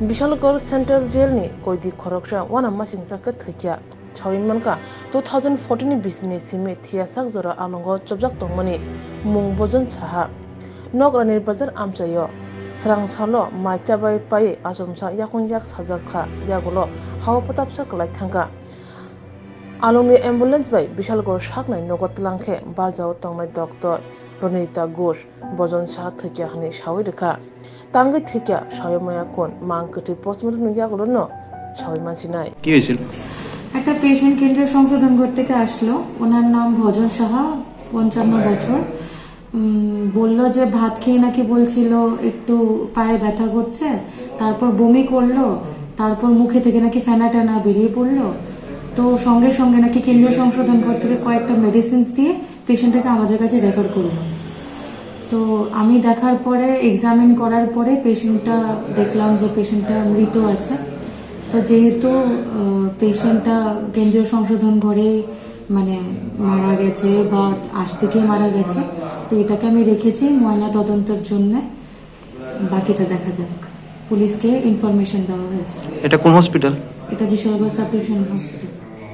Bishalgarh central জেলনি কৈদি খরকসা ওয়ানা মাসিংসাকে থৈখিয়া ছাউইমানকা 2014 ni bisini simi thiasak jora amango chobjak tongmani mung bojon saha nograni bazar amchayo srang salo maichabai pai Achomsa yakun yak sajakha yagulo hawa Pwtapsa kwlai thangka alongni ambulance bai Bishalgor saknai nogot langkhe barjao tongnai doctor Ronita Ghosh bojon saha thৈখিয়া hani sawi rekha Tangwi Thwikha সায়ময়া কোন মাংকটি post-mortem ইয়াগুলো ন সবাই মানছি নাই কি হয়েছিল একটা patient কেন্দ্রের সংশোধন ঘর থেকে আসলো ওনার নাম ভজন সাহা 55 বছর বললো যে ভাত খেয়ে নাকি বলছিল একটু পায়ে ব্যথা করছে তারপর বমি করলো তারপর মুখে থেকে নাকি ফেনা টানা বেরিয়ে পড়লো তো সঙ্গে সঙ্গে নাকি কেন্দ্রীয় সংশোধন ঘর থেকে কয়েকটা মেডিসিনস দিয়ে পেশেন্টটাকে আমাদের কাছে রেফার করলো তো আমি দেখার পরে এক্সামিন করার পরে পেশেন্টটা দেখলাম যে পেশেন্টটা মৃত আছে তো যেহেতু পেশেন্টটা কেন্দ্রীয় সংশোধন ঘরে মানে মারা গেছে বা আজ থেকে মারা গেছে তো এটাকে আমি রেখেছি ময়না তদন্তের জন্য বাকিটা দেখা যাক পুলিশকে ইনফরমেশন দেওয়া হয়েছে এটা কোন হসপিটাল এটা বিশালগড় সাব ডিভিশন হসপিটাল